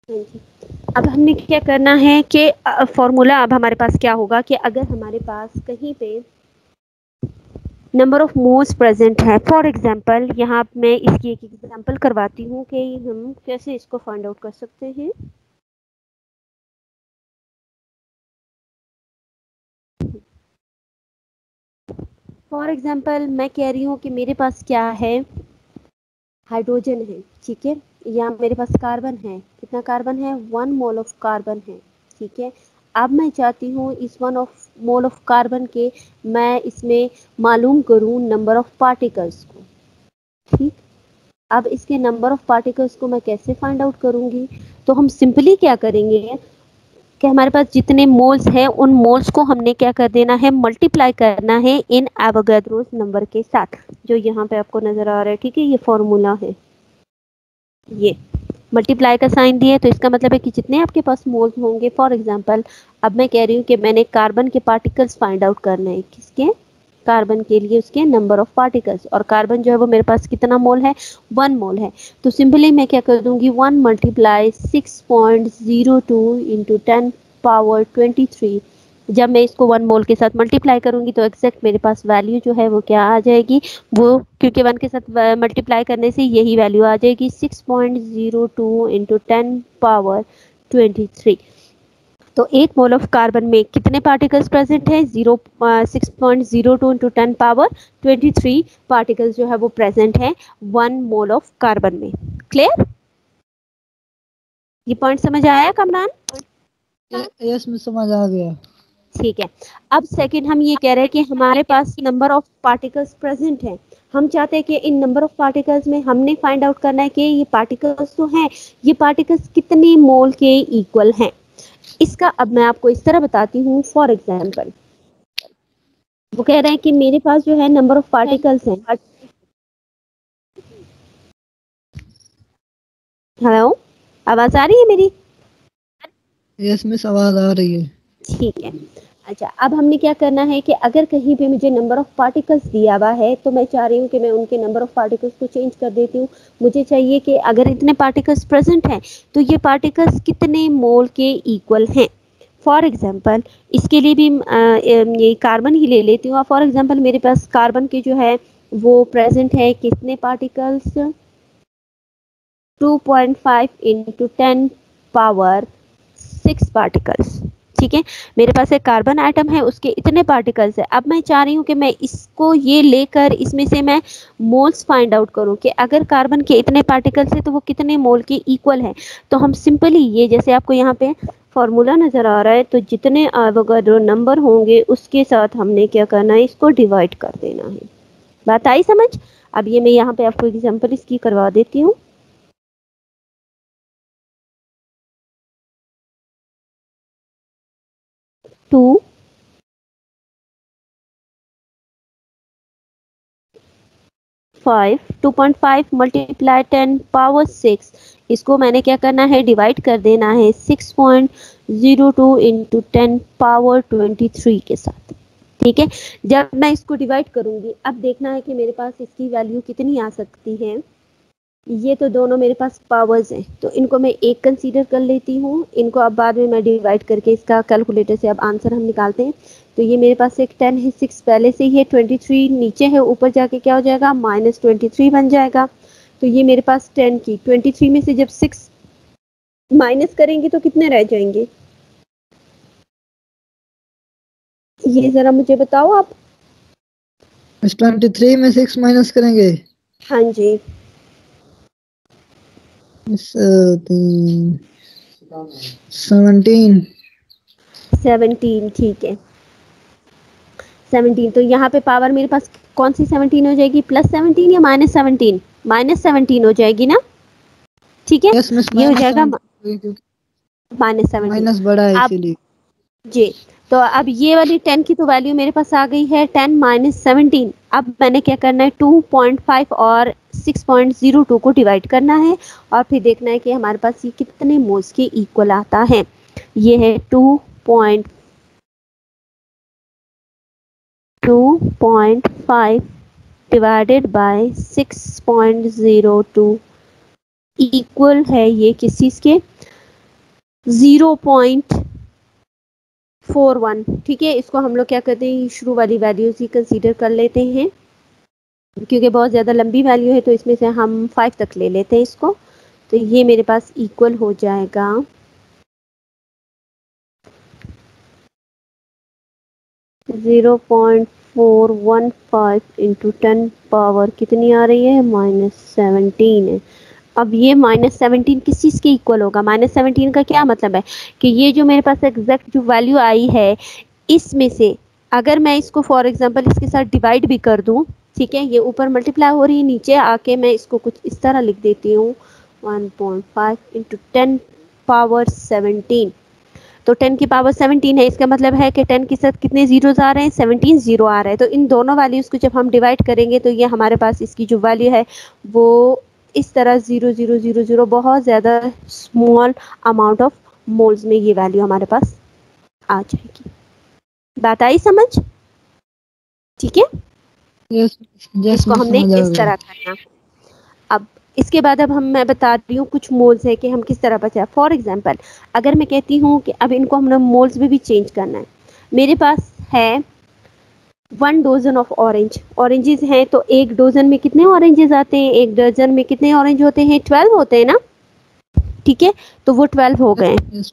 हाँ जी। अब हमने क्या करना है कि फॉर्मूला अब हमारे पास क्या होगा कि अगर हमारे पास कहीं पे नंबर ऑफ मोल्स प्रेजेंट है, फॉर एग्जांपल यहाँ मैं इसकी एक एग्जांपल करवाती हूँ कि हम कैसे इसको फाइंड आउट कर सकते हैं। फॉर एग्जांपल मैं कह रही हूँ कि मेरे पास क्या है, हाइड्रोजन है, ठीक है, या मेरे पास कार्बन है, कितना कार्बन है, 1 मोल ऑफ कार्बन है, ठीक है। अब मैं चाहती हूँ इस 1 मोल ऑफ कार्बन के मैं इसमें मालूम करूँ नंबर ऑफ पार्टिकल्स को, ठीक। अब इसके नंबर ऑफ पार्टिकल्स को मैं कैसे फाइंड आउट करूंगी, तो हम सिंपली क्या करेंगे कि हमारे पास जितने मोल्स हैं उन मोल्स को हमने क्या कर देना है, मल्टीप्लाई करना है इन एवोगैड्रोस नंबर के साथ, जो यहाँ पे आपको नजर आ रहा है, ठीक है, ये फॉर्मूला है, ये मल्टीप्लाई का साइन दिए तो इसका मतलब है कि जितने आपके पास मोल्स होंगे, फॉर एग्जांपल अब मैं कह रही हूँ कि मैंने कार्बन के पार्टिकल्स फाइंड आउट करने हैं, किसके, कार्बन के लिए उसके नंबर ऑफ पार्टिकल्स, और कार्बन जो है वो मेरे पास कितना मोल है, 1 मोल है। तो सिंपली मैं क्या कर दूंगी, 1 मल्टीप्लाई 6.02 इंटू 10 पावर 23, जब मैं इसको 1 मोल के साथ मल्टीप्लाई करूंगी तो एग्जैक्ट मेरे पास वैल्यू जो है वो क्या आ जाएगी, वो क्योंकि 1 के साथ मल्टीप्लाई करने से यही वैल्यू आ जाएगी, 6.02 इंटू 10 पावर 23। तो 1 मोल ऑफ कार्बन में कितने पार्टिकल्स प्रेजेंट है, 6.02 इंटू 10 पावर 23 पार्टिकल्स जो है वो प्रेजेंट है 1 मोल ऑफ कार्बन में। क्लियर, ये पॉइंट समझ आया कमरान? यस में समझ आ गया। ठीक है। अब सेकंड हम ये कह रहे हैं कि हमारे पास नंबर ऑफ पार्टिकल्स प्रेजेंट है, हम चाहते हैं कि इन नंबर ऑफ पार्टिकल्स में हमने फाइंड आउट करना है कि ये पार्टिकल्स तो हैं, ये पार्टिकल्स कितने मोल के इक्वल हैं। इसका अब मैं आपको इस तरह बताती हूँ, फॉर एग्जाम्पल वो कह रहे हैं कि मेरे पास जो है नंबर ऑफ पार्टिकल्स हैं, हेलो, आवाज आ रही है मेरी? यस मिस आवाज आ रही है। ठीक है। अच्छा, अब हमने क्या करना है कि अगर कहीं पे मुझे नंबर ऑफ पार्टिकल्स दिया हुआ है तो मैं चाह रही हूँ कि मैं उनके नंबर ऑफ पार्टिकल्स को चेंज कर देती हूँ। मुझे चाहिए कि अगर इतने पार्टिकल्स प्रेजेंट हैं तो ये पार्टिकल्स कितने मोल के इक्वल हैं। फॉर एग्जांपल इसके लिए भी ये कार्बन ही ले लेती हूँ। फॉर एग्जांपल मेरे पास कार्बन के जो है वो प्रेजेंट है कितने पार्टिकल्स, 2.5 इंटू 10 पावर 6 पार्टिकल्स, ठीक है। मेरे पास एक कार्बन आइटम है, उसके इतने पार्टिकल्स है। अब मैं चाह रही हूँ कि मैं इसको ये लेकर इसमें से मैं मोल्स फाइंड आउट करूँ कि अगर कार्बन के इतने पार्टिकल्स है तो वो कितने मोल के इक्वल है। तो हम सिंपली ये, जैसे आपको यहाँ पे फॉर्मूला नजर आ रहा है, तो जितने एवोगाड्रो नंबर होंगे उसके साथ हमने क्या करना है, इसको डिवाइड कर देना है। बात आई समझ? अब ये मैं यहाँ पे आपको एग्जाम्पल इसकी करवा देती हूँ। 2 5 2.5 मल्टीप्लाई 10 पावर 6, इसको मैंने क्या करना है, डिवाइड कर देना है 6.02 इंटू 10 पावर 23 के साथ, ठीक है। जब मैं इसको डिवाइड करूंगी अब देखना है कि मेरे पास इसकी वैल्यू कितनी आ सकती है। ये तो दोनों मेरे पास पावर्स हैं तो इनको मैं एक कंसीडर कर लेती हूँ, इनको अब बाद में मैं डिवाइड करके इसका कैलकुलेटर से अब आंसर हम निकालते हैं। तो ये मेरे पास एक 10 है, 6 पहले से ही है, 23 नीचे है, ऊपर जाके क्या हो जाएगा, -23 बन जाएगा। तो ये मेरे पास 10 की 23 में से जब 6 माइनस करेंगे तो कितने रह जाएंगे, ये जरा मुझे बताओ आप। 23 में 6 माइनस करेंगे। हाँ जी, 17। 17, ठीक है, 17। तो यहाँ पे पावर मेरे पास कौन सी 17 हो जाएगी, +17 या -17, -17 हो जाएगी ना, ठीक है। यस मिस ये हो माइनस जाएगा 17 क्योंकि -17। माइनस बड़ा है अब इसीलिए। जी, तो अब ये वाली 10 की तो वैल्यू मेरे पास आ गई है 10 माइनस 17। अब मैंने क्या करना है, 2.5 और 6.02 को डिवाइड करना है और फिर देखना है कि हमारे पास ये कितने मोल्स के इक्वल आता है। ये है 2.5 डिवाइडेड बाय 6.02 इक्वल है ये किस चीज़ के, 0.41। ठीक है, इसको हम लोग क्या करते हैं, शुरू वाली वैल्यूज ही कंसीडर कर लेते हैं, क्योंकि बहुत ज़्यादा लंबी वैल्यू है तो इसमें से हम 5 तक ले लेते हैं इसको। तो ये मेरे पास इक्वल हो जाएगा 0.415 इंटू 10 पावर कितनी आ रही है, -17 है। अब ये -17 किस चीज़ के इक्वल होगा, -17 का क्या मतलब है कि ये जो मेरे पास एग्जैक्ट जो वैल्यू आई है, इसमें से अगर मैं इसको फॉर एग्जांपल इसके साथ डिवाइड भी कर दूं, ठीक है, ये ऊपर मल्टीप्लाई हो रही है, नीचे आके मैं इसको कुछ इस तरह लिख देती हूँ, 1.5 इंटू 10 पावर 17। तो 10 की पावर 17 है, इसका मतलब है कि 10 के साथ कितने जीरोस आ रहे हैं, 17 जीरो आ रहे हैं। तो इन दोनों वैल्यूज़ को जब हम डिवाइड करेंगे तो ये हमारे पास इसकी जो वैल्यू है वो इस तरह 0.000 बहुत ज़्यादा स्मॉल अमाउंट ऑफ मोल्स में ये वैल्यू हमारे पास आ जाएगी। बात आई समझ? ठीक है, यस यस इसको में हमने समझ आ इस गया। तरह करना। अब इसके बाद अब मैं बता रही हूँ कुछ मोल्स है कि हम किस तरह बचा। फॉर एग्जांपल अगर मैं कहती हूँ कि अब इनको हमने मोल्स में भी चेंज करना है, मेरे पास है 1 डजन ऑफ ऑरेंजेस हैं, तो एक डजन में कितने ऑरेंजेस आते हैं, एक डजन में कितने ऑरेंज होते हैं, 12 होते हैं ना। ठीक है, तो वो 12 हो गए। यस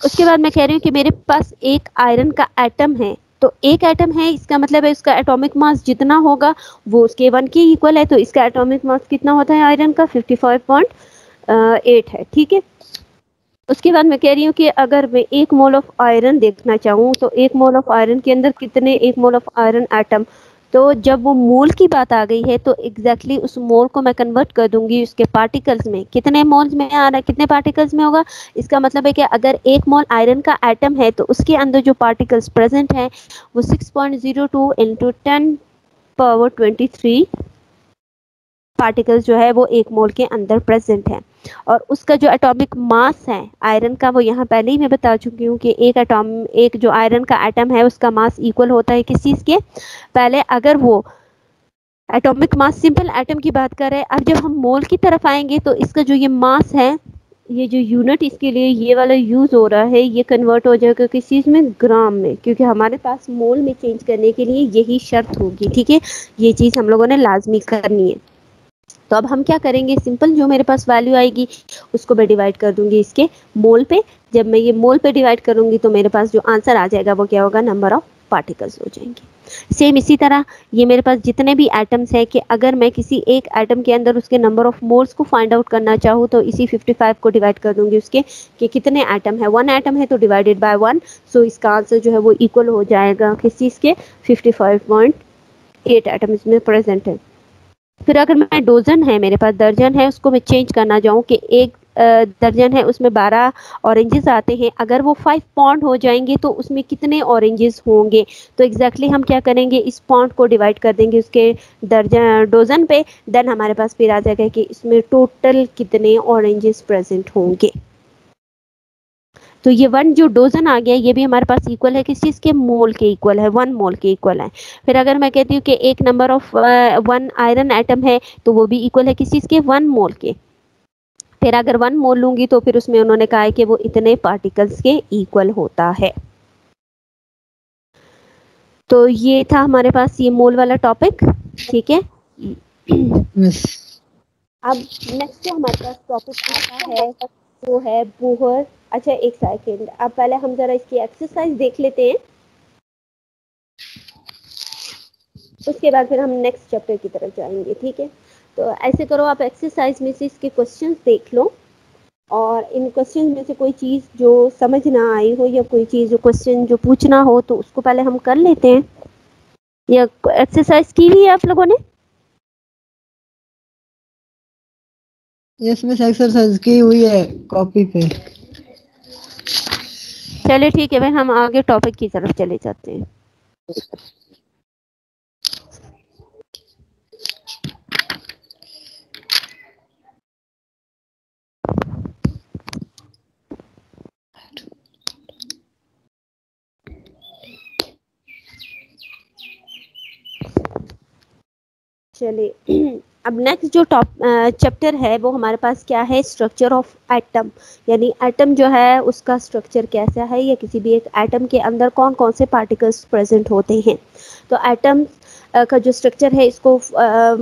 उसके बाद मैं कह रही हूँ कि मेरे पास एक आयरन का एटम है, तो एक एटम है, इसका मतलब है उसका एटॉमिक मास जितना होगा वो उसके 1 के इक्वल है, तो इसका एटॉमिक मास कितना होता है आयरन का, 55.8 है। ठीक है, उसके बाद मैं कह रही हूँ कि अगर मैं 1 मोल ऑफ आयरन देखना चाहूँ, तो 1 मोल ऑफ आयरन के अंदर कितने 1 मोल ऑफ आयरन एटम। तो जब वो मोल की बात आ गई है तो एग्जैक्टली उस मोल को मैं कन्वर्ट कर दूंगी उसके पार्टिकल्स में, कितने मोल्स में आ रहा है, कितने पार्टिकल्स में होगा। इसका मतलब है कि अगर 1 मोल आयरन का एटम है तो उसके अंदर जो पार्टिकल्स प्रेजेंट हैं वो 6.02 इंटू 10 पावर 23 पार्टिकल्स जो है वो 1 मोल के अंदर प्रेजेंट है। और उसका जो एटॉमिक मास है आयरन का, वो यहाँ पहले ही मैं बता चुकी हूँ कि एक जो आयरन का एटम है उसका मास इक्वल होता है किस चीज़ के, पहले अगर वो एटॉमिक मास सिंपल एटम की बात कर रहे हैं, अब जब हम मोल की तरफ आएंगे तो इसका जो ये मास है, ये जो यूनिट इसके लिए ये वाला यूज हो रहा है, ये कन्वर्ट हो जाएगा किस चीज़ में, ग्राम में, क्योंकि हमारे पास मोल में चेंज करने के लिए यही शर्त होगी। ठीक है, ये चीज़ हम लोगों ने लाजमी करनी है। तो अब हम क्या करेंगे, सिंपल जो मेरे पास वैल्यू आएगी उसको मैं डिवाइड कर दूंगी इसके मोल पे। जब मैं ये मोल पे डिवाइड करूंगी तो मेरे पास जो आंसर आ जाएगा वो क्या होगा, नंबर ऑफ पार्टिकल्स हो जाएंगे। सेम इसी तरह ये मेरे पास जितने भी एटम्स है कि अगर मैं किसी एक एटम के अंदर उसके नंबर ऑफ मोल्स को फाइंड आउट करना चाहूँ तो इसी 55 को डिवाइड कर दूंगी उसके कि कितने एटम है, 1 एटम है तो डिवाइडेड बाय 1। सो इसका आंसर जो है वो इक्वल हो जाएगा किस चीज़ के, 55.8 एटम इसमें प्रेजेंट है। फिर अगर मैं डोजन है, मेरे पास दर्जन है, उसको मैं चेंज करना चाहूँ कि एक दर्जन है उसमें 12 ऑरेंजेस आते हैं, अगर वो 5 पॉन्ड हो जाएंगे तो उसमें कितने ऑरेंजेस होंगे। तो एग्जैक्टली हम क्या करेंगे, इस पॉन्ड को डिवाइड कर देंगे उसके दर्जन डोजन पे, देन हमारे पास फिर आ जाएगा कि इसमें टोटल कितने ऑरेंजेस प्रेजेंट होंगे। तो ये 1 जो डोजन आ गया ये भी हमारे पास इक्वल है किस चीज़ के, मोल के इक्वल है, 1 मोल के इक्वल है। फिर अगर मैं कहती हूँ कि एक नंबर ऑफ 1 आयरन एटम है तो वो भी इक्वल है किस चीज़ के, 1 मोल के। फिर अगर 1 मोल लूंगी तो फिर उसमें उन्होंने कहा है कि वो इतने पार्टिकल्स के इक्वल होता है। तो ये था हमारे पास ये मोल वाला टॉपिक। ठीक है, मिस अब नेक्स्ट जो हमारे पास टॉपिक आता है वो है बोहर। अच्छा एक सेकेंड, अब पहले हम जरा इसकी एक्सरसाइज देख लेते हैं, उसके बाद फिर हम नेक्स्ट चैप्टर की तरफ जाएंगे। ठीक है, तो ऐसे करो आप एक्सरसाइज में से इसके क्वेश्चंस देख लो, और इन क्वेश्चन में से कोई चीज़ जो समझ ना आई हो या कोई चीज़ जो क्वेश्चन जो पूछना हो तो उसको पहले हम कर लेते हैं। या एक्सरसाइज की हुई है आप लोगों ने? यस मिस एक्सरसाइज की हुई है कॉपी पे। चलिए ठीक है भाई, हम आगे टॉपिक की तरफ चले जाते हैं। चलिए अब नेक्स्ट जो टॉप चैप्टर है वो हमारे पास क्या है, स्ट्रक्चर ऑफ एटम, यानी एटम जो है उसका स्ट्रक्चर कैसा है, या किसी भी एक एटम के अंदर कौन कौन से पार्टिकल्स प्रेजेंट होते हैं। तो एटम का जो स्ट्रक्चर है इसको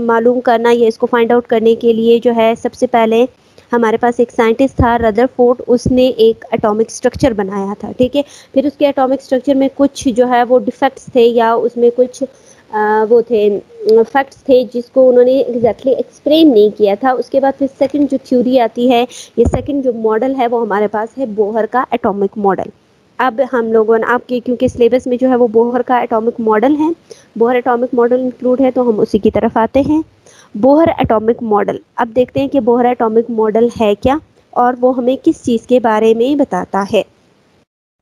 मालूम करना या इसको फाइंड आउट करने के लिए जो है सबसे पहले हमारे पास एक साइंटिस्ट था रदरफोर्ड, उसने एक एटॉमिक स्ट्रक्चर बनाया था, ठीक है। फिर उसके एटॉमिक स्ट्रक्चर में कुछ जो है वो डिफेक्ट्स थे या उसमें कुछ वो थे फैक्ट्स थे जिसको उन्होंने एग्जैक्टली एक्सप्लेन नहीं किया था। उसके बाद फिर सेकंड जो थ्योरी आती है, ये सेकंड जो मॉडल है वो हमारे पास है बोहर का एटॉमिक मॉडल। अब हम लोगों ने आपके क्योंकि सिलेबस में जो है वो बोहर का एटॉमिक मॉडल है, बोहर एटॉमिक मॉडल इंक्लूड है, तो हम उसी की तरफ आते हैं। बोहर एटॉमिक मॉडल, अब देखते हैं कि बोहर एटॉमिक मॉडल है क्या और वो हमें किस चीज़ के बारे में बताता है।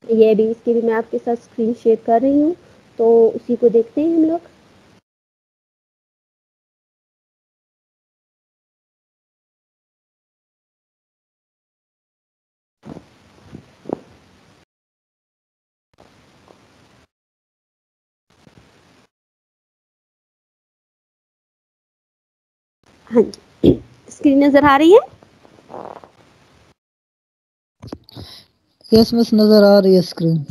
ये भी इसकी भी मैं आपके साथ स्क्रीन शेयर कर रही हूँ, तो उसी को देखते हैं हम लोग। हाँ जी, स्क्रीन नजर आ रही है। यस मिस, नजर आ रही है स्क्रीन।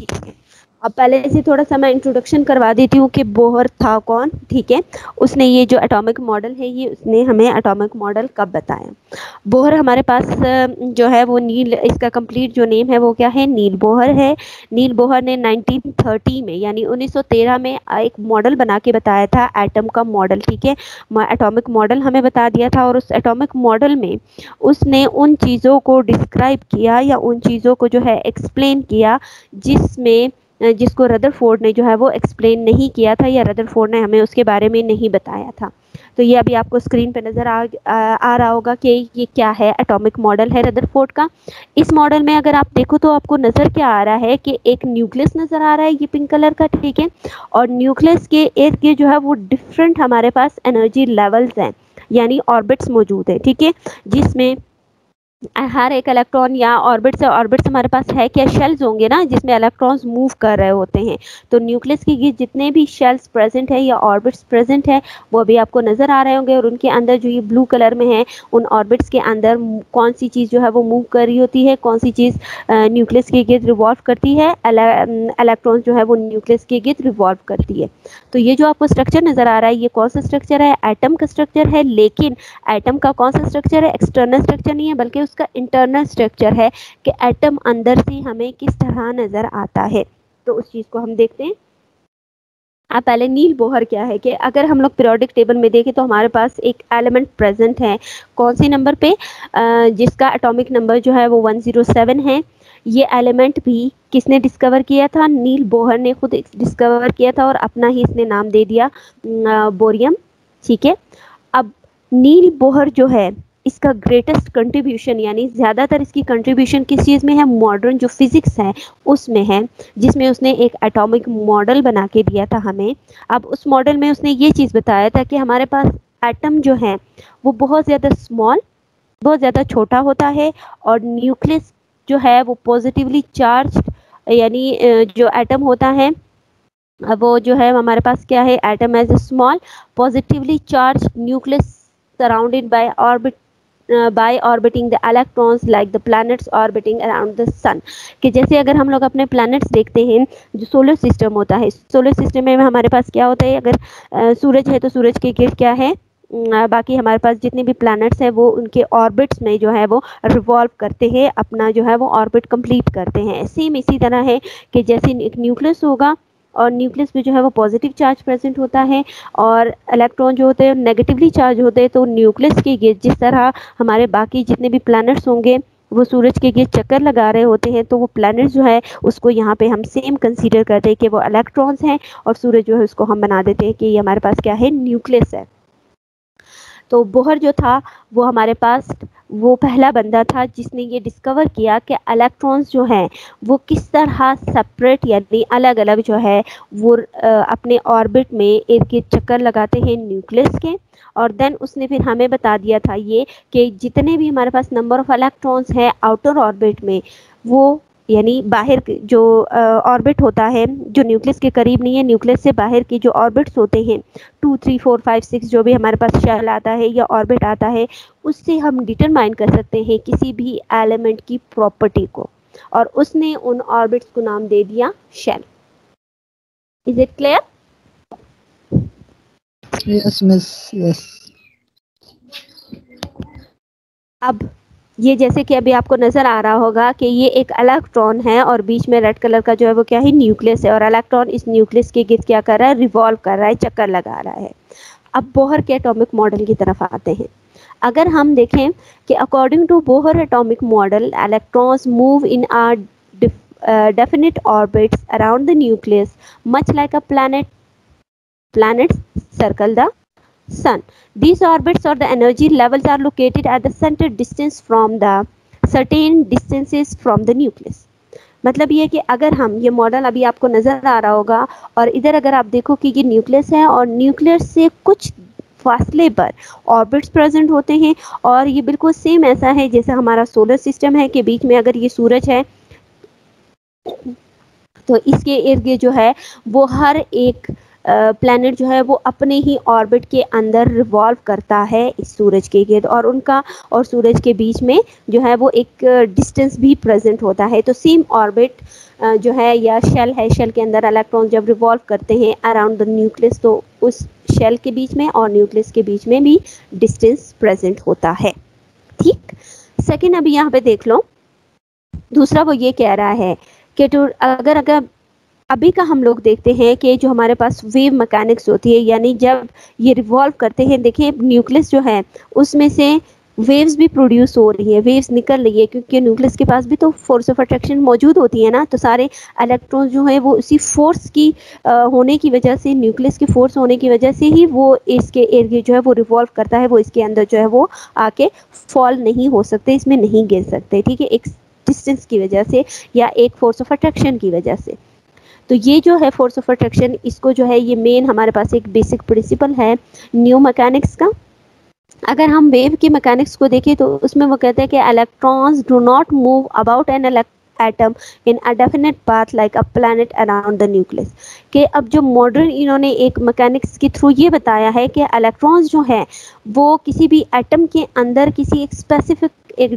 अब पहले से थोड़ा सा मैं इंट्रोडक्शन करवा देती हूँ कि बोहर था कौन, ठीक है। उसने ये जो एटॉमिक मॉडल है ये उसने हमें एटॉमिक मॉडल कब बताया। बोहर हमारे पास जो है वो नील, इसका कंप्लीट जो नेम है वो क्या है, नील बोहर है। नील बोहर ने 1930 में यानी 1913 में एक मॉडल बना के बताया था एटम का मॉडल, ठीक है। एटॉमिक मॉडल हमें बता दिया था और उस एटॉमिक मॉडल में उसने उन चीज़ों को डिस्क्राइब किया या उन चीज़ों को जो है एक्सप्लेन किया जिसको रदरफोर्ड ने जो है वो एक्सप्लेन नहीं किया था या रदरफोर्ड ने हमें उसके बारे में नहीं बताया था। तो ये अभी आपको स्क्रीन पे नज़र आ रहा होगा कि ये क्या है, एटॉमिक मॉडल है रदरफोर्ड का। इस मॉडल में अगर आप देखो तो आपको नज़र क्या आ रहा है कि एक न्यूक्लियस नज़र आ रहा है, ये पिंक कलर का, ठीक है। और न्यूक्लियस के इर्द गिर्द जो है वो डिफरेंट हमारे पास एनर्जी लेवल्स हैं, यानी ऑर्बिट्स मौजूद है, ठीक है। जिसमें हर एक इलेक्ट्रॉन या ऑर्बिट से हमारे पास है क्या, शेल्स होंगे ना जिसमें इलेक्ट्रॉन्स मूव कर रहे होते हैं। तो न्यूक्लियस की जितने भी शेल्स प्रेजेंट है या ऑर्बिट्स प्रेजेंट है वो अभी आपको नज़र आ रहे होंगे, और उनके अंदर जो ये ब्लू कलर में है उन ऑर्बिट्स के अंदर कौन सी चीज़ जो है वो मूव कर रही होती है, कौन सी चीज़ न्यूक्लियस के गिर्द रिवॉल्व करती है, इलेक्ट्रॉन जो है वो न्यूक्लियस के गिर्द रिवॉल्व करती है। तो ये जो आपको स्ट्रक्चर नज़र आ रहा है ये कौन सा स्ट्रक्चर है, एटम का स्ट्रक्चर है। लेकिन एटम का कौन सा स्ट्रक्चर है, एक्सटर्नल स्ट्रक्चर नहीं है बल्कि उसका इंटरनल स्ट्रक्चर है कि एटम अंदर से हमें किस तरह नजर आता है। तो उस चीज को हम देखते हैं। अब पहले नील बोहर क्या है कि अगर हम लोग पीरियोडिक टेबल में देखें तो हमारे पास एक एलिमेंट प्रेजेंट है, कौन से नंबर पे, जिसका एटॉमिक नंबर जो है वो 107 है। ये एलिमेंट भी किसने डिस्कवर किया था, नील बोहर ने खुद डिस्कवर किया था और अपना ही इसने नाम दे दिया बोरियम, ठीक है। अब नील बोहर जो है इसका ग्रेटेस्ट कंट्रीब्यूशन यानी ज़्यादातर इसकी कंट्रीब्यूशन किस चीज़ में है, मॉडर्न जो फिज़िक्स है उसमें है, जिसमें उसने एक एटॉमिक मॉडल बना के दिया था हमें। अब उस मॉडल में उसने ये चीज़ बताया था कि हमारे पास एटम जो है वो बहुत ज़्यादा स्मॉल, बहुत ज़्यादा छोटा होता है, और न्यूक्लियस जो है वो पॉजिटिवली चार्ज, यानी जो एटम होता है वो जो है हमारे पास क्या है, atom as a small positively charged nucleus surrounded by orbiting the electrons like the planets orbiting around the sun। कि जैसे अगर हम लोग अपने planets देखते हैं, जो सोलर सिस्टम होता है, सोलर सिस्टम में हमारे पास क्या होता है, अगर सूरज है तो सूरज के गिर्द क्या है, बाकी हमारे पास जितने भी प्लैनेट्स हैं वो उनके ऑर्बिट्स में जो है वो रिवॉल्व करते हैं, अपना जो है वो ऑर्बिट कंप्लीट करते हैं। सेम इसी तरह है कि जैसे एक न्यूक्लियस होगा और न्यूक्लियस में जो है वो पॉजिटिव चार्ज प्रेजेंट होता है और इलेक्ट्रॉन जो होते हैं नेगेटिवली चार्ज होते हैं। तो न्यूक्लियस के गिर्द जिस तरह हमारे बाकी जितने भी प्लैनेट्स होंगे वो सूरज के गिर्द चक्कर लगा रहे होते हैं, तो वो प्लैनेट्स जो है उसको यहाँ पे हम सेम कंसीडर करते हैं कि वो इलेक्ट्रॉन्स हैं, और सूरज जो है उसको हम बना देते हैं कि ये हमारे पास क्या है, न्यूक्लियस है। तो बोहर जो था वो हमारे पास वो पहला बंदा था जिसने ये डिस्कवर किया कि इलेक्ट्रॉन्स जो हैं वो किस तरह सेपरेट यानी अलग अलग जो है वो अपने ऑर्बिट में इर्द गिर्द चक्कर लगाते हैं न्यूक्लियस के। और देन उसने फिर हमें बता दिया था ये कि जितने भी हमारे पास नंबर ऑफ इलेक्ट्रॉन्स हैं आउटर ऑर्बिट में वो यानी बाहर जो ऑर्बिट होता है, जो न्यूक्लियस के करीब नहीं है, न्यूक्लियस से बाहर के जो ऑर्बिट्स होते हैं 2, 3, 4, 5, 6 जो भी हमारे पास शेल आता है या ऑर्बिट आता है, उससे हम डिटरमाइन कर सकते हैं किसी भी एलिमेंट की प्रॉपर्टी को, और उसने उन ऑर्बिट्स को नाम दे दिया shell. Is it clear? Yes miss, yes. अब ये जैसे कि अभी आपको नजर आ रहा होगा कि ये एक इलेक्ट्रॉन है और बीच में रेड कलर का जो है वो क्या है, न्यूक्लियस है, और इलेक्ट्रॉन इस न्यूक्लियस के गिर्द क्या कर रहा है, रिवॉल्व कर रहा है, चक्कर लगा रहा है। अब बोहर के एटॉमिक मॉडल की तरफ आते हैं। अगर हम देखें कि according to Bohr atomic model, electrons move in a definite orbits around the nucleus much like a planets circle the sun. These orbits or the energy levels are located at the center distance from the certain distances from the nucleus. मतलब ये कि अगर हम ये model अभी आपको नजर आ रहा होगा और इधर अगर आप देखो कि ये न्यूक्लियस है और न्यूक्लियस से कुछ फासले पर ऑर्बिट्स प्रेजेंट होते हैं, और ये बिल्कुल सेम ऐसा है जैसे हमारा सोलर सिस्टम है कि बीच में अगर ये सूरज है तो इसके इर्द गिर्द जो है वो हर एक प्लैनेट जो है वो अपने ही ऑर्बिट के अंदर रिवॉल्व करता है इस सूरज के गिर्द, और उनका और सूरज के बीच में जो है वो एक डिस्टेंस भी प्रेजेंट होता है। तो सेम ऑर्बिट जो है या शेल है, शेल के अंदर इलेक्ट्रॉन जब रिवॉल्व करते हैं अराउंड द न्यूक्लियस, तो उस शेल के बीच में और न्यूक्लियस के बीच में भी डिस्टेंस प्रेजेंट होता है। ठीक, सेकेंड अभी यहाँ पे देख लो, दूसरा वो ये कह रहा है कि अगर अभी का हम लोग देखते हैं कि जो हमारे पास वेव मैकेनिक्स होती है, यानी जब ये रिवॉल्व करते हैं, देखिए न्यूक्लियस जो है उसमें से वेव्स भी प्रोड्यूस हो रही है, वेव्स निकल रही है, क्योंकि न्यूक्लियस के पास भी तो फोर्स ऑफ अट्रैक्शन मौजूद होती है ना, तो सारे इलेक्ट्रॉन्स जो है वो उसी फोर्स की होने की वजह से, न्यूक्लियस की फोर्स होने की वजह से ही वो इसके इर्द गिर्द जो है वो रिवॉल्व करता है, वो इसके अंदर जो है वो आके फॉल नहीं हो सकते, इसमें नहीं गिर सकते। ठीक है, एक डिस्टेंस की वजह से या एक फोर्स ऑफ अट्रैक्शन की वजह से। तो ये जो है फोर्स ऑफ अट्रैक्शन, इसको जो है ये मेन हमारे पास एक बेसिक प्रिंसिपल है न्यू मैकेनिक्स का। अगर हम वेव की मैकेनिक्स को देखें तो उसमें वो कहते हैं कि electrons do not move about an atom in a definite path like a planet around the nucleus. कि अब जो मॉडर्न इन्होंने एक मैकेनिक्स के थ्रू ये बताया है कि इलेक्ट्रॉन्स जो है वो किसी भी एटम के अंदर किसी एक स्पेसिफिक, एक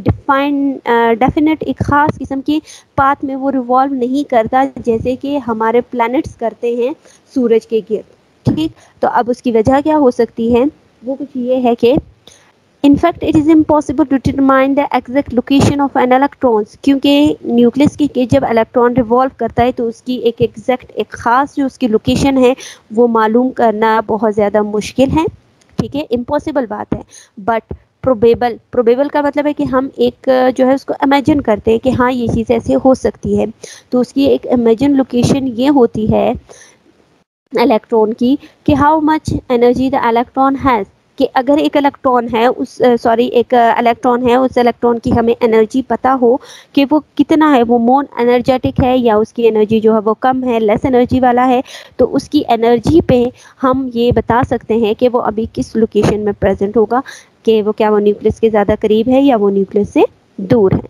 डेफिनेट, एक ख़ास किस्म की पाथ में वो रिवॉल्व नहीं करता जैसे कि हमारे प्लैनेट्स करते हैं सूरज के गिर्द। ठीक, तो अब उसकी वजह क्या हो सकती है, वो कुछ ये है कि In fact, it is impossible to determine the exact location of an electrons, क्योंकि न्यूक्लियस की जब इलेक्ट्रॉन रिवॉल्व करता है तो उसकी एक एग्जैक्ट, एक ख़ास जो उसकी लोकेशन है वो मालूम करना बहुत ज़्यादा मुश्किल है। ठीक है, इम्पॉसिबल बात है, बट प्रोबेबल का मतलब है कि हम एक जो है उसको इमेजिन करते हैं कि हाँ ये चीज़ ऐसे हो सकती है, तो उसकी एक इमेजिन लोकेशन ये होती है इलेक्ट्रॉन की कि how much energy the electron has, कि अगर एक इलेक्ट्रॉन है एक इलेक्ट्रॉन है, उस इलेक्ट्रॉन की हमें एनर्जी पता हो कि वो कितना है, वो मोर एनर्जेटिक है या उसकी एनर्जी जो है वो कम है, लेस एनर्जी वाला है, तो उसकी एनर्जी पे हम ये बता सकते हैं कि वो अभी किस लोकेशन में प्रेजेंट होगा, कि वो क्या वो न्यूक्लियस के ज़्यादा करीब है या वो न्यूक्लियस से दूर है।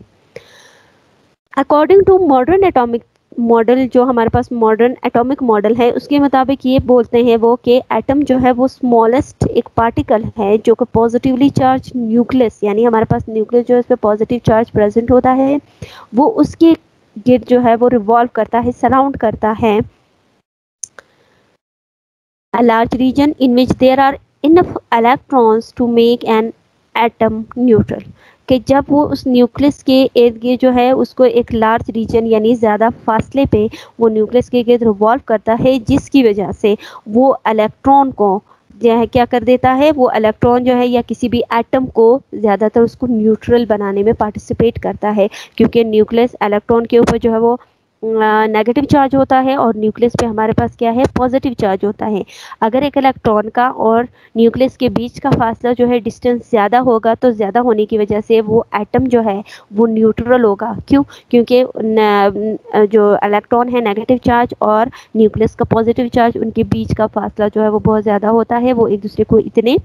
According to modern atomic model, जो हमारे पास मॉडर्न एटॉमिक मॉडल है, उसके मुताबिक ये बोलते हैं वो कि एटम जो है वो स्मॉलेस्ट एक पार्टिकल है जो कि पॉजिटिवली चार्ज न्यूक्लियस, यानी हमारे पास न्यूक्लियस जो है उस पर पॉजिटिव चार्ज प्रेजेंट होता है, वो उसके गिर्द जो है वो रिवॉल्व करता है, सराउंड करता है a large region in which there are enough electrons to make an atom neutral। कि जब वो उस न्यूक्लियस के इर्द गिर्द जो है उसको एक लार्ज रीजन यानी ज़्यादा फासले पे वो न्यूक्लियस के गिर्द रिवॉल्व करता है, जिसकी वजह से वो इलेक्ट्रॉन को जो है क्या कर देता है, वो इलेक्ट्रॉन जो है या किसी भी एटम को ज़्यादातर उसको न्यूट्रल बनाने में पार्टिसिपेट करता है, क्योंकि न्यूक्लियस इलेक्ट्रॉन के ऊपर जो है वो नेगेटिव चार्ज होता है और न्यूक्लियस पे हमारे पास क्या है, पॉजिटिव चार्ज होता है। अगर एक इलेक्ट्रॉन का और न्यूक्लियस के बीच का फासला जो है डिस्टेंस ज़्यादा होगा, तो ज़्यादा होने की वजह से वो एटम जो है वो न्यूट्रल होगा। क्यों? क्योंकि जो इलेक्ट्रॉन है नेगेटिव चार्ज और न्यूक्लियस का पॉजिटिव चार्ज, उनके बीच का फासला जो है वो बहुत ज़्यादा होता है, वो एक दूसरे को इतने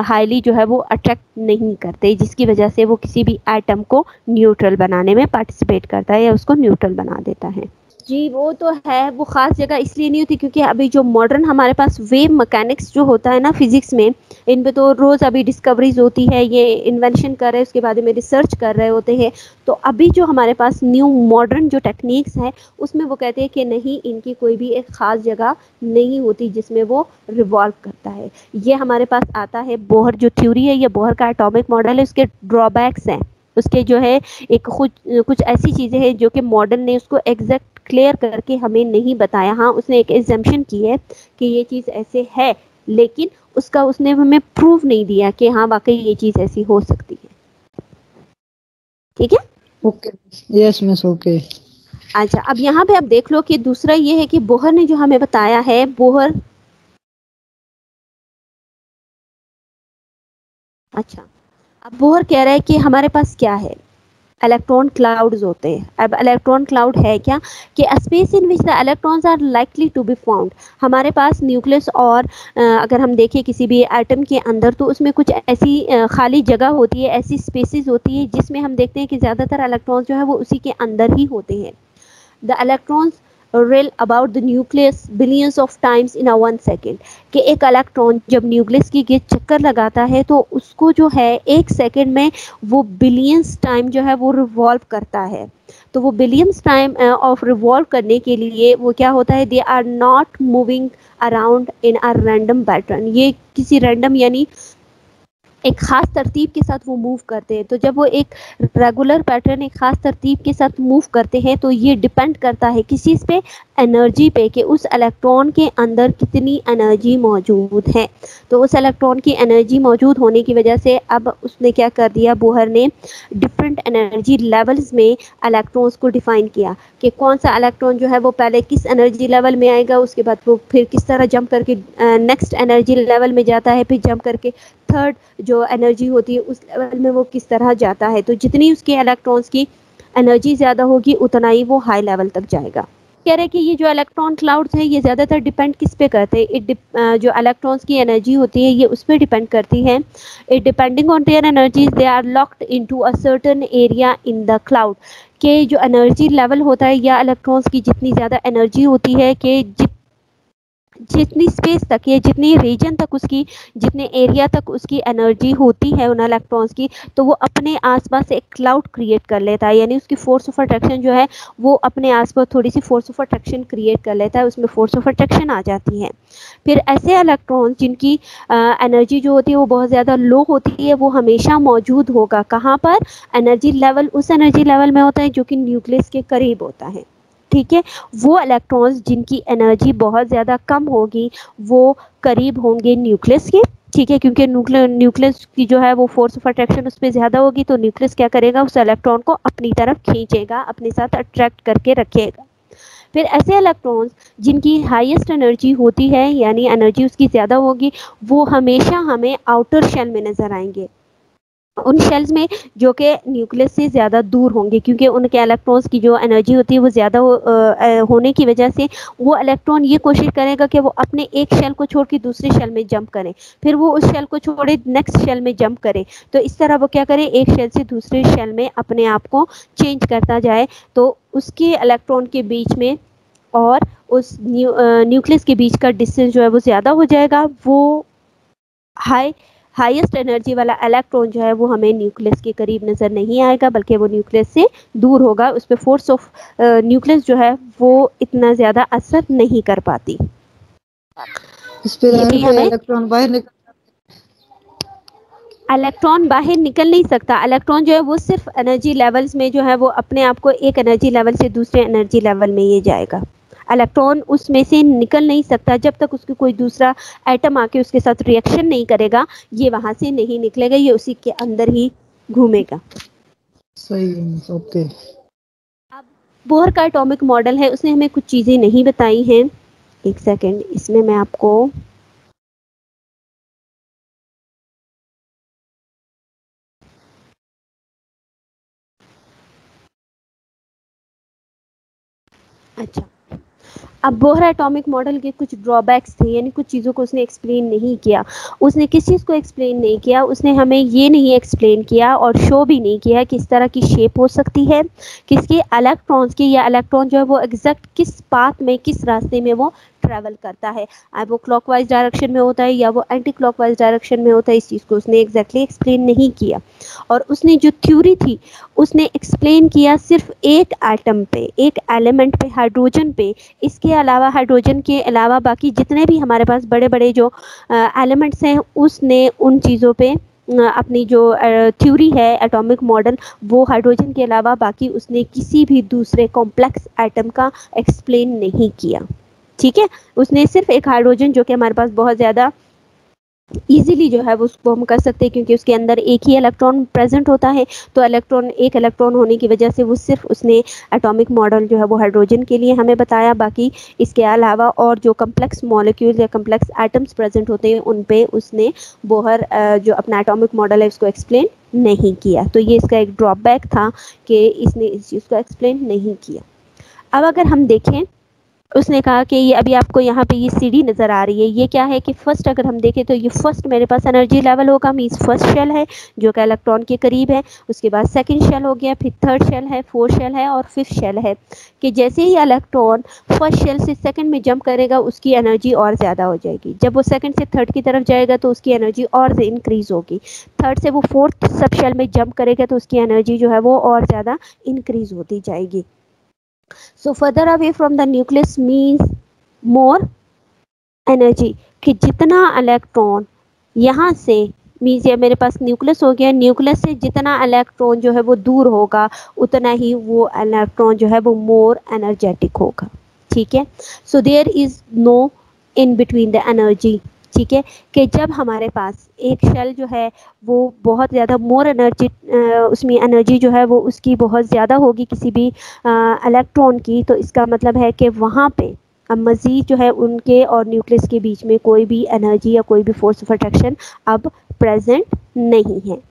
हाईली जो है वो अट्रैक्ट नहीं करते, जिसकी वजह से वो किसी भी एटम को न्यूट्रल बनाने में पार्टिसिपेट करता है या उसको न्यूट्रल बना देता है। जी वो तो है, वो ख़ास जगह इसलिए नहीं होती क्योंकि अभी जो मॉडर्न हमारे पास वेव मैकेनिक्स जो होता है ना फिजिक्स में, इन पे तो रोज़ अभी डिस्कवरीज होती है, ये इन्वेंशन कर रहे हैं, उसके बाद में रिसर्च कर रहे होते हैं। तो अभी जो हमारे पास न्यू मॉडर्न जो टेक्निक्स है, उसमें वो कहते हैं कि नहीं, इनकी कोई भी एक ख़ास जगह नहीं होती जिसमें वो रिवॉल्व करता है। ये हमारे पास आता है बोहर जो थ्योरी है, ये बोहर का एटॉमिक मॉडल है, उसके ड्रॉबैक्स हैं, उसके जो है एक खुद कुछ ऐसी चीज़ें हैं जो कि मॉडर्न ने उसको एग्जैक्ट क्लियर करके हमें नहीं बताया। हाँ, उसने एक एग्जम्पशन की है कि ये चीज़ ऐसे है, लेकिन उसका उसने हमें प्रूव नहीं दिया कि हाँ वाकई ये चीज़ ऐसी हो सकती है। ठीक है, ओके, यस मिस, ओके। अच्छा अब यहाँ पे आप देख लो कि दूसरा ये है कि बोहर ने जो हमें बताया है, बोहर, अच्छा अब बोहर कह रहा है कि हमारे पास क्या है, इलेक्ट्रॉन क्लाउड्स होते हैं। अब इलेक्ट्रॉन क्लाउड है क्या, कि space in which the electrons are likely to be found. हमारे पास न्यूक्लियस और अगर हम देखें किसी भी एटम के अंदर, तो उसमें कुछ ऐसी खाली जगह होती है, ऐसी स्पेसेस होती है जिसमें हम देखते हैं कि ज़्यादातर इलेक्ट्रॉन्स जो है वो उसी के अंदर ही होते हैं। The electrons real about the nucleus billions of times in a 1 second। कि एक इलेक्ट्रॉन जब न्यूक्लियस की गिर्द चक्कर लगाता है तो उसको जो है 1 सेकेंड में वो बिलियंस टाइम जो है वो रिवॉल्व करता है। तो वो बिलियंस टाइम ऑफ रिवॉल्व करने के लिए वो क्या होता है, they are not moving around in a random pattern. ये किसी रैंडम यानी एक ख़ास तरतीब के साथ वो मूव करते हैं। तो जब वो एक रेगुलर पैटर्न एक ख़ास तरतीब के साथ मूव करते हैं, तो ये डिपेंड करता है किस चीज़ पे, एनर्जी पे, कि उस इलेक्ट्रॉन के अंदर कितनी एनर्जी मौजूद है। तो उस इलेक्ट्रॉन की एनर्जी मौजूद होने की वजह से अब उसने क्या कर दिया, बोहर ने डिफरेंट एनर्जी लेवल्स में इलेक्ट्रॉन्स को डिफाइन किया कि कौन सा इलेक्ट्रॉन जो है वो पहले किस एनर्जी लेवल में आएगा, उसके बाद वो फिर किस तरह जंप करके नेक्स्ट एनर्जी लेवल में जाता है, फिर जंप करके थर्ड जो एनर्जी होती है उस लेवल में वो किस तरह जाता है। तो जितनी उसके इलेक्ट्रॉन्स की एनर्जी ज़्यादा होगी, उतना ही वो हाई लेवल तक जाएगा। कह रहे हैं कि ये जो इलेक्ट्रॉन क्लाउड्स हैं, ये ज़्यादातर डिपेंड किस पे करते हैं, जो इलेक्ट्रॉन्स की एनर्जी होती है ये उस पर डिपेंड करती है। It depending on their energies they are locked into a certain area in the cloud. के जो एनर्जी लेवल होता है या इलेक्ट्रॉन्स की जितनी ज़्यादा एनर्जी होती है, कि जितनी स्पेस तक या जितनी रीजन तक उसकी, जितने एरिया तक उसकी एनर्जी होती है उन इलेक्ट्रॉन्स की, तो वो अपने आसपास एक क्लाउड क्रिएट कर लेता है। यानी उसकी फोर्स ऑफ अट्रैक्शन जो है वो अपने आसपास थोड़ी सी फोर्स ऑफ अट्रैक्शन क्रिएट कर लेता है, उसमें फोर्स ऑफ अट्रैक्शन आ जाती है। फिर ऐसे इलेक्ट्रॉन्स जिनकी एनर्जी जो होती है वो बहुत ज़्यादा लो होती है, वो हमेशा मौजूद होगा कहाँ पर, एनर्जी लेवल, उस एनर्जी लेवल में होता है जो कि न्यूक्लियस के करीब होता है। ठीक है, वो इलेक्ट्रॉन्स जिनकी एनर्जी बहुत ज़्यादा कम होगी वो करीब होंगे न्यूक्लियस के। ठीक है, क्योंकि न्यूक्लियस की जो है वो फोर्स ऑफ अट्रैक्शन उस पर ज़्यादा होगी, तो न्यूक्लियस क्या करेगा, उस इलेक्ट्रॉन को अपनी तरफ खींचेगा, अपने साथ अट्रैक्ट करके रखेगा। फिर ऐसे इलेक्ट्रॉन्स जिनकी हाईएस्ट एनर्जी होती है, यानी एनर्जी उसकी ज़्यादा होगी, वो हमेशा हमें आउटर शेल में नज़र आएंगे, उन शेल्स में जो कि न्यूक्लियस से ज़्यादा दूर होंगे, क्योंकि उनके इलेक्ट्रॉन्स की जो एनर्जी होती है वो ज़्यादा होने की वजह से वो इलेक्ट्रॉन ये कोशिश करेगा कि वो अपने एक शेल को छोड़ के दूसरे शेल में जंप करें, फिर वो उस शेल को छोड़े नेक्स्ट शेल में जंप करे। तो इस तरह वो क्या करे, एक शेल से दूसरे शेल में अपने आप को चेंज करता जाए। तो उसके इलेक्ट्रॉन के बीच में और उस न्यूक्लियस के बीच का डिस्टेंस जो है वो ज़्यादा हो जाएगा। वो हाईएस्ट एनर्जी वाला इलेक्ट्रॉन जो है वो हमें न्यूक्लियस के करीब नज़र नहीं आएगा, बल्कि वो न्यूक्लियस से दूर होगा, उस पर फोर्स ऑफ न्यूक्लियस जो है वो इतना ज़्यादा असर नहीं कर पाती। इस पे ये भी हमें, इलेक्ट्रॉन बाहर निकल नहीं सकता। इलेक्ट्रॉन जो है वो सिर्फ एनर्जी लेवल्स में जो है वो अपने आप को एक एनर्जी लेवल से दूसरे एनर्जी लेवल में ये जाएगा। इलेक्ट्रॉन उसमें से निकल नहीं सकता जब तक उसके कोई दूसरा एटम आके उसके साथ रिएक्शन नहीं करेगा, ये वहां से नहीं निकलेगा, ये उसी के अंदर ही घूमेगा। सही, ओके। अब बोहर का एटॉमिक मॉडल है, उसने हमें कुछ चीजें नहीं बताई हैं। एक सेकेंड, इसमें मैं आपको अच्छा, अब बोहर एटॉमिक मॉडल के कुछ ड्रॉबैक्स थे, यानी कुछ चीज़ों को उसने एक्सप्लेन नहीं किया। उसने किस चीज़ को एक्सप्लेन नहीं किया, उसने हमें ये नहीं एक्सप्लेन किया और शो भी नहीं किया किस तरह की शेप हो सकती है, किसके इलेक्ट्रॉन्स की, या इलेक्ट्रॉन जो है वो एग्जैक्ट किस पाथ में, किस रास्ते में वो ट्रैवल करता है, वो क्लॉकवाइज डायरेक्शन में होता है या वो एंटी क्लॉकवाइज डायरेक्शन में होता है, इस चीज़ को उसने एग्जैक्टली एक्सप्लेन नहीं किया। और उसने जो थ्योरी थी उसने एक्सप्लेन किया सिर्फ एक एटम पे, एक एलिमेंट पे, हाइड्रोजन पे। इसके अलावा, हाइड्रोजन के अलावा बाकी जितने भी हमारे पास बड़े बड़े जो एलिमेंट्स हैं, उसने उन चीज़ों पे अपनी जो थ्योरी है एटॉमिक मॉडल, वो हाइड्रोजन के अलावा बाकी उसने किसी भी दूसरे कॉम्प्लेक्स एटम का एक्सप्लेन नहीं किया। ठीक है, उसने सिर्फ एक हाइड्रोजन जो कि हमारे पास बहुत ज़्यादा इजीली जो है वो उसको हम कर सकते हैं, क्योंकि उसके अंदर एक ही इलेक्ट्रॉन प्रेजेंट होता है, तो एक इलेक्ट्रॉन होने की वजह से वो सिर्फ उसने एटॉमिक मॉडल जो है वो हाइड्रोजन के लिए हमें बताया। बाकी इसके अलावा और जो कम्प्लेक्स मॉलिक्यूल्स या कम्प्लेक्स एटम्स प्रेजेंट होते हैं उन पे उसने बोहर जो अपना एटॉमिक मॉडल है उसको एक्सप्लेन नहीं किया। तो ये इसका एक ड्रॉबैक था कि इसने इस चीज़ को एक्सप्लेन नहीं किया। अब अगर हम देखें, उसने कहा कि ये अभी आपको यहाँ पे ये सीढ़ी नज़र आ रही है, ये क्या है कि फर्स्ट अगर हम देखें तो ये फर्स्ट मेरे पास एनर्जी लेवल होगा, मीन्स फर्स्ट शेल है जो कि इलेक्ट्रॉन के करीब है। उसके बाद सेकंड शेल हो गया, फिर थर्ड शेल है, फोर्थ शेल है और फिफ्थ शेल है। कि जैसे ही इलेक्ट्रॉन फर्स्ट शेल से सेकंड में जंप करेगा उसकी एनर्जी और ज़्यादा हो जाएगी। जब वो सेकंड से थर्ड की तरफ जाएगा तो उसकी एनर्जी और इंक्रीज़ होगी। थर्ड से वो फोर्थ सब शेल में जंप करेगा तो उसकी एनर्जी जो है वो और ज़्यादा इंक्रीज़ होती जाएगी। So further away from the nucleus means more energy, कि जितना इलेक्ट्रॉन यहाँ से, मीन्स ये मेरे पास न्यूक्लियस हो गया, न्यूक्लियस से जितना इलेक्ट्रॉन जो है वो दूर होगा उतना ही वो इलेक्ट्रॉन जो है वो मोर एनर्जेटिक होगा। ठीक है, so there is no in between the energy. ठीक है, कि जब हमारे पास एक शेल जो है वो बहुत ज़्यादा मोर एनर्जी, उसमें एनर्जी जो है वो उसकी बहुत ज़्यादा होगी किसी भी इलेक्ट्रॉन की, तो इसका मतलब है कि वहाँ पे अब मज़ीद जो है उनके और न्यूक्लियस के बीच में कोई भी एनर्जी या कोई भी फोर्स ऑफ अट्रैक्शन अब प्रेजेंट नहीं है।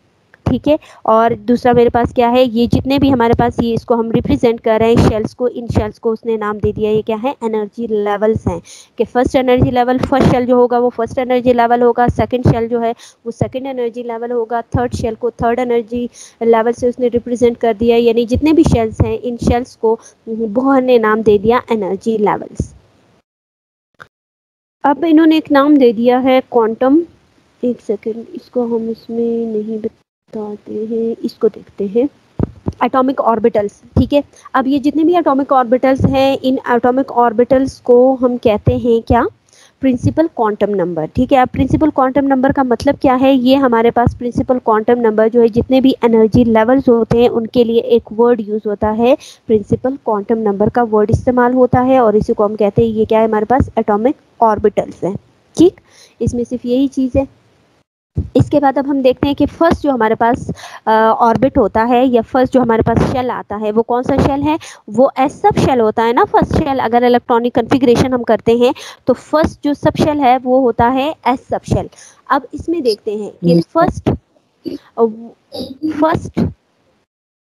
ठीक है, और दूसरा मेरे पास क्या है, ये जितने भी हमारे पास, ये इसको हम रिप्रेजेंट कर रहे हैं शेल्स को, इन शेल्स को उसने नाम दे दिया, ये क्या है, एनर्जी लेवल्स हैं। कि first energy level, first shell जो होगा वो फर्स्ट एनर्जी लेवल होगा, सेकंड शेल जो है वो सेकंड एनर्जी लेवल होगा, थर्ड शेल को थर्ड एनर्जी लेवल से उसने रिप्रेजेंट कर दिया। यानी जितने भी शेल्स हैं इन शेल्स को बोहर ने नाम दे दिया एनर्जी लेवल्स। अब इन्होंने एक नाम दे दिया है क्वांटम, एक सेकेंड, इसको हम इसमें नहीं बताते हैं, इसको देखते हैं, एटॉमिक ऑर्बिटल्स। ठीक है, अब ये जितने भी एटॉमिक ऑर्बिटल्स हैं, इन एटॉमिक ऑर्बिटल्स को हम कहते हैं क्या, प्रिंसिपल क्वांटम नंबर। ठीक है, अब प्रिंसिपल क्वांटम नंबर का मतलब क्या है, ये हमारे पास प्रिंसिपल क्वांटम नंबर जो है जितने भी एनर्जी लेवल्स होते हैं उनके लिए एक वर्ड यूज़ होता है, प्रिंसिपल क्वांटम नंबर का वर्ड इस्तेमाल होता है, और इसी को हम कहते हैं, ये क्या है, हमारे पास एटॉमिक ऑर्बिटल्स हैं। ठीक, इसमें सिर्फ यही चीज़ है। इसके बाद अब हम देखते हैं कि फर्स्ट जो हमारे पास ऑर्बिट होता है या फर्स्ट जो हमारे पास शेल आता है वो कौन सा शेल है, वो एस सब शेल होता है ना। फर्स्ट शेल अगर इलेक्ट्रॉनिक कन्फिग्रेशन हम करते हैं तो फर्स्ट जो सब शेल है वो होता है एस सब शेल। अब इसमें देखते हैं कि फर्स्ट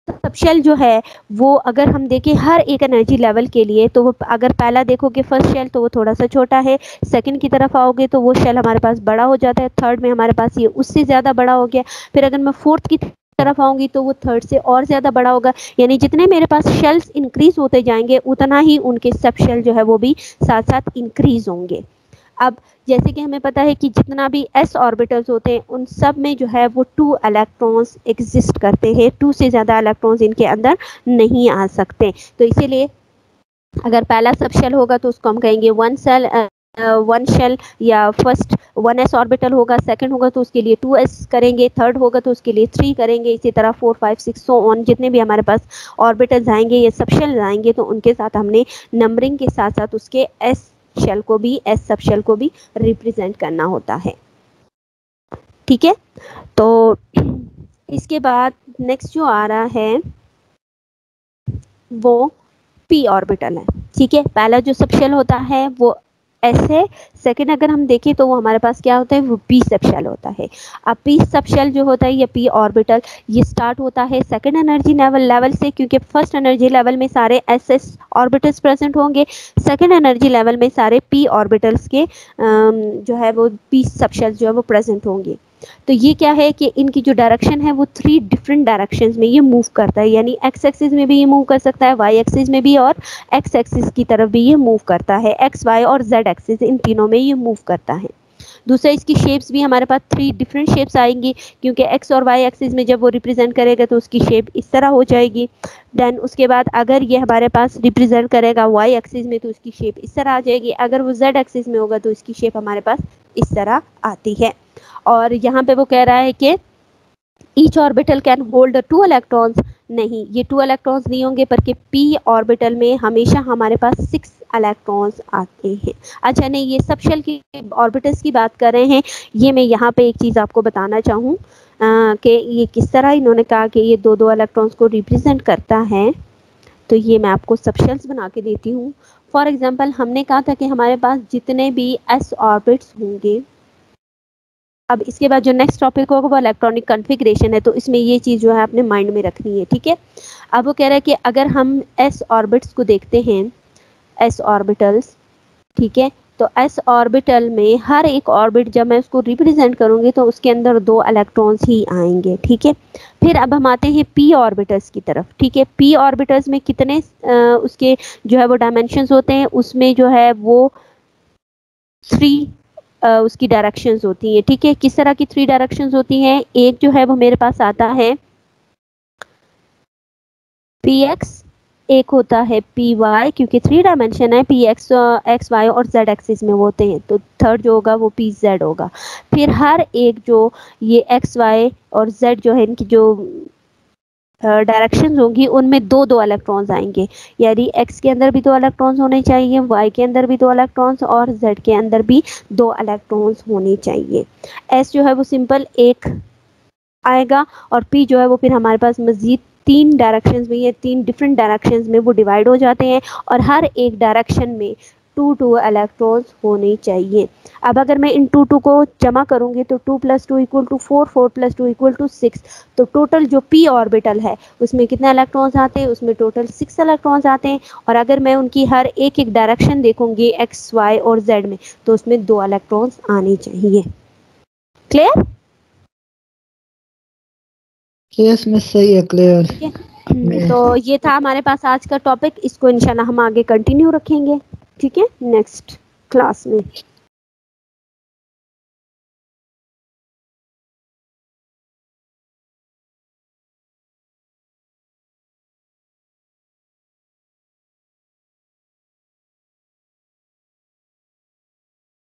सब शेल जो है वो अगर हम देखें हर एक एनर्जी लेवल के लिए, तो वो अगर पहला देखोगे फर्स्ट शेल तो वो थोड़ा सा छोटा है, सेकंड की तरफ आओगे तो वो शेल हमारे पास बड़ा हो जाता है, थर्ड में हमारे पास ये उससे ज़्यादा बड़ा हो गया, फिर अगर मैं फोर्थ की तरफ आऊंगी तो वो थर्ड से और ज़्यादा बड़ा होगा। यानी जितने मेरे पास शेल्स इंक्रीज होते जाएंगे उतना ही उनके सब शेल जो है वो भी साथ साथ इंक्रीज होंगे। अब जैसे कि हमें पता है कि जितना भी s ऑर्बिटल्स होते हैं उन सब में जो है वो 2 इलेक्ट्रॉन्स एग्जिस्ट करते हैं, 2 से ज़्यादा इलेक्ट्रॉन्स इनके अंदर नहीं आ सकते। तो इसीलिए अगर पहला सब शेल होगा तो उसको हम कहेंगे वन शेल, या फर्स्ट 1s ऑर्बिटल होगा, सेकंड होगा तो उसके लिए 2s करेंगे, थर्ड होगा तो उसके लिए 3 करेंगे, इसी तरह 4 5 6 सो ऑन, जितने भी हमारे पास ऑर्बिटल्स आएंगे या सब शेल आएंगे तो उनके साथ हमने नंबरिंग के साथ साथ उसके s शेल को भी, एस सब शेल को भी रिप्रेजेंट करना होता है। ठीक है, तो इसके बाद नेक्स्ट जो आ रहा है वो p ऑर्बिटल है, ठीक है। पहला जो सब शेल होता है वो s है, सेकंड अगर हम देखें तो वो हमारे पास क्या होता है, वो p सब शेल होता है। अब p सब शेल जो होता है ये p ऑर्बिटल, ये स्टार्ट होता है सेकंड एनर्जी लेवल से, क्योंकि फर्स्ट एनर्जी लेवल में सारे ss ऑर्बिटल्स प्रेजेंट होंगे, सेकंड एनर्जी लेवल में सारे p ऑर्बिटल्स के जो है वो p सब शेल जो है वो प्रेजेंट होंगे। तो ये क्या है कि इनकी जो डायरेक्शन है वो 3 डिफरेंट डायरेक्शंस में ये मूव करता है, यानी एक्स एक्सिस में भी ये मूव कर सकता है, वाई एक्सिस में भी, और एक्स एक्सिस की तरफ भी ये मूव करता है, एक्स वाई और जेड एक्सिस इन तीनों में ये मूव करता है। दूसरा इसकी शेप्स भी हमारे पास 3 डिफरेंट शेप्स आएंगी, क्योंकि एक्स और वाई एक्सिस में जब वो रिप्रेजेंट करेगा तो उसकी शेप इस तरह हो जाएगी। देन उसके बाद अगर ये हमारे पास रिप्रेजेंट करेगा वाई एक्सिस में तो उसकी शेप इस तरह आ जाएगी, अगर वो जेड एक्सिस में होगा तो इसकी शेप हमारे पास इस तरह आती है। और यहाँ पे वो कह रहा है कि each orbital can hold 2 electrons, नहीं ये 2 इलेक्ट्रॉन्स नहीं होंगे, बल्कि p ऑर्बिटल में हमेशा हमारे पास 6 इलेक्ट्रॉन्स आते हैं। अच्छा नहीं, ये सब शेल की ऑर्बिटल्स की बात कर रहे हैं। ये मैं यहाँ पे एक चीज़ आपको बताना चाहूँ कि ये किस तरह इन्होंने कहा कि ये 2-2 इलेक्ट्रॉन्स को रिप्रेजेंट करता है। तो ये मैं आपको सब शेल्स बना के देती हूँ। फॉर एग्जाम्पल हमने कहा था कि हमारे पास जितने भी s ऑर्बिट्स होंगे, अब इसके बाद जो नेक्स्ट टॉपिक होगा वो इलेक्ट्रॉनिक कॉन्फ़िगरेशन है, तो इसमें ये चीज़ जो है आपने माइंड में रखनी है, ठीक है। अब वो कह रहा है कि अगर हम s ऑर्बिट्स को देखते हैं, s ऑर्बिटल्स, ठीक है, तो s ऑर्बिटल में हर एक ऑर्बिट जब मैं उसको रिप्रेजेंट करूंगी तो उसके अंदर 2 इलेक्ट्रॉन्स ही आएंगे, ठीक है। फिर अब हम आते हैं p ऑर्बिटल्स की तरफ, ठीक है। p ऑर्बिटल्स में कितने उसके जो है वो डायमेंशंस होते हैं, उसमें जो है वो 3 उसकी डायरेक्शंस होती हैं, ठीक है। किस तरह की 3 डायरेक्शंस होती हैं, एक जो है वो मेरे पास आता है px, एक होता है py, क्योंकि 3 डायमेंशन है, px एक्स वाई और z एक्सिस में होते हैं, तो थर्ड जो होगा वो pz होगा। फिर हर एक जो ये x y और z जो है इनकी जो डायरेक्शंस होंगी उनमें 2-2 इलेक्ट्रॉन्स आएंगे, यानी x के अंदर भी 2 इलेक्ट्रॉन्स होने चाहिए, y के अंदर भी 2 इलेक्ट्रॉन्स और z के अंदर भी 2 इलेक्ट्रॉन्स होने चाहिए। s जो है वो सिंपल एक आएगा, और p जो है वो फिर हमारे पास मजीद 3 डायरेक्शंस में, ये 3 डिफरेंट डायरेक्शंस में वो डिवाइड हो जाते हैं, और हर एक डायरेक्शन में 2-2 इलेक्ट्रॉन्स होने चाहिए। अब अगर मैं इन 2-2 को जमा करूंगी तो 2 + 2 = 4, 4 + 2 = 6, तो टोटल जो p ऑर्बिटल है उसमें कितने इलेक्ट्रॉन्स आते हैं, उसमें टोटल 6 इलेक्ट्रॉन्स आते हैं। और अगर मैं उनकी हर एक एक डायरेक्शन देखूंगी x, y और z में, तो उसमें 2 इलेक्ट्रॉन्स आने चाहिए। क्लियर? यस मिस, सही है, क्लियर। ठीक है, तो ये था हमारे पास आज का टॉपिक, इसको इंशाल्लाह हम आगे कंटिन्यू रखेंगे, ठीक है, नेक्स्ट क्लास में।